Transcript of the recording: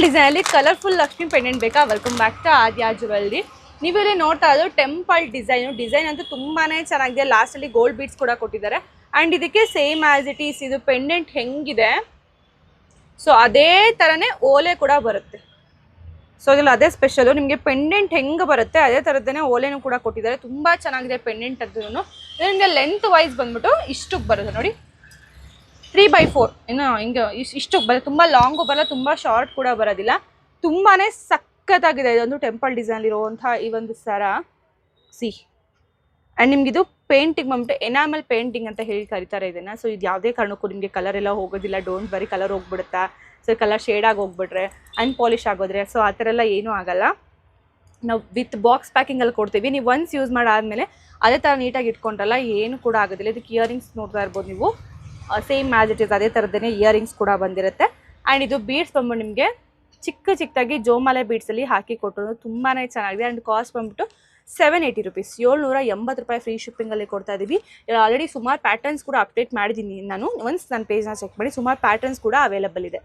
ಡಿಸೈನಲ್ಲಿ colourful Lakshmi pendant ಬೇಕಾ? Welcome back to Aadya jewellery. ನೀವಿಲ್ಲಿ ನೋಡ್ತಾ ಇರೋದು ಟೆಂಪಲ್ ಡಿಸೈನ್ ಅಂತೂ ತುಂಬಾನೇ ಚೆನ್ನಾಗಿದೆ. ಲಾಸ್ಟಲ್ಲಿ ಗೋಲ್ಡ್ ಬೀಡ್ಸ್ ಕೂಡ ಕೊಟ್ಟಿದ್ದಾರೆ. ಆ್ಯಂಡ್ ಇದಕ್ಕೆ ಸೇಮ್ ಆಸ್ ಇಟ್ ಈಸ್ ಇದು ಪೆಂಡೆಂಟ್ ಹೆಂಗಿದೆ ಸೊ ಅದೇ ಥರನೇ ಓಲೆ ಕೂಡ ಬರುತ್ತೆ. ಸೊ ಇದ್ರಲ್ಲಿ ಅದೇ ಸ್ಪೆಷಲು, ನಿಮಗೆ ಪೆಂಡೆಂಟ್ ಹೆಂಗೆ ಬರುತ್ತೆ ಅದೇ ಥರದ್ದೇ ಓಲೆನೂ ಕೂಡ ಕೊಟ್ಟಿದ್ದಾರೆ. ತುಂಬ ಚೆನ್ನಾಗಿದೆ ಪೆಂಡೆಂಟ್ ಅಂತೂ. ನಿಮಗೆ ಲೆಂತ್ ವೈಸ್ ಬಂದ್ಬಿಟ್ಟು ಇಷ್ಟಕ್ಕೆ ಬರುತ್ತೆ ನೋಡಿ, 3/4 ಇನ್ನು ಹಿಂಗೆ ಇಷ್ಟಕ್ಕೆ ಬರುತ್ತೆ. ತುಂಬ ಲಾಂಗು ಬರಲ್ಲ, ತುಂಬ ಶಾರ್ಟ್ ಕೂಡ ಬರೋದಿಲ್ಲ. ತುಂಬಾ ಸಖತ್ತಾಗಿದೆ ಇದೊಂದು ಟೆಂಪಲ್ ಡಿಸೈನಲ್ಲಿರುವಂಥ ಈ ಒಂದು ಸರ. ಸಿ ಆ್ಯಂಡ್ ನಿಮಗಿದು ಪೇಂಟಿಂಗ್ ಬಂದ್ಬಿಟ್ಟು ಎನಾಮಲ್ ಪೇಂಟಿಂಗ್ ಅಂತ ಹೇಳಿ ಕರೀತಾರೆ ಇದನ್ನು. ಸೊ ಇದು ಯಾವುದೇ ಕಾರಣಕ್ಕೂ ನಿಮಗೆ ಕಲರ್ ಎಲ್ಲ ಹೋಗೋದಿಲ್ಲ. ಡೋಂಟ್ ಬರಿ ಕಲರ್ ಹೋಗ್ಬಿಡುತ್ತಾ, ಸೊ ಕಲರ್ ಶೇಡಾಗಿ ಹೋಗ್ಬಿಟ್ರೆ ಅನ್ಪಾಲಿಶ್ ಆಗೋದ್ರೆ ಸೊ ಆ ಥರ ಎಲ್ಲ ಏನೂ ಆಗೋಲ್ಲ. ನಾವು ವಿತ್ ಬಾಕ್ಸ್ ಪ್ಯಾಕಿಂಗಲ್ಲಿ ಕೊಡ್ತೀವಿ. ನೀವು ಒನ್ಸ್ ಯೂಸ್ ಮಾಡಾದಮೇಲೆ ಅದೇ ಥರ ನೀಟಾಗಿ ಇಟ್ಕೊಂಡ್ರಲ್ಲ ಏನು ಕೂಡ ಆಗೋದಿಲ್ಲ. ಇದಕ್ಕೆ ಇಯರಿಂಗ್ಸ್ ನೋಡ್ತಾ ಇರ್ಬೋದು ನೀವು, ಸೇಮ್ ಆ್ಯಸ್ ಇಟ್ ಇಸ್ ಅದೇ ಥರದ್ದೇ ಇಯರಿಂಗ್ಸ್ ಕೂಡ ಬಂದಿರುತ್ತೆ. ಆ್ಯಂಡ್ ಇದು ಬೀಡ್ಸ್ ಬಂದ್ಬಿಟ್ಟು ನಿಮಗೆ ಚಿಕ್ಕದಾಗಿ ಜೋಮಾಲೆ ಬೀಡ್ಸಲ್ಲಿ ಹಾಕಿ ಕೊಟ್ಟರು. ತುಂಬಾ ಚೆನ್ನಾಗಿದೆ. ಆ್ಯಂಡ್ ಕಾಸ್ಟ್ ಬಂದ್ಬಿಟ್ಟು 780 ರುಪೀಸ್, 780 ರೂಪಾಯಿ ಫ್ರೀ ಶಿಪ್ಪಿಂಗಲ್ಲಿ ಕೊಡ್ತಾ ಇದ್ದೀವಿ. ಆಲ್ರೆಡಿ ಸುಮಾರು ಪ್ಯಾಟರ್ನ್ಸ್ ಕೂಡ ಅಪ್ಡೇಟ್ ಮಾಡಿದ್ದೀನಿ ನಾನು. ಒನ್ಸ್ ನನ್ನ ಪೇಜ್ನ ಚೆಕ್ ಮಾಡಿ, ಸುಮಾರು ಪ್ಯಾಟರ್ನ್ಸ್ ಕೂಡ ಅವೈಲೇಬಲ್ ಇದೆ.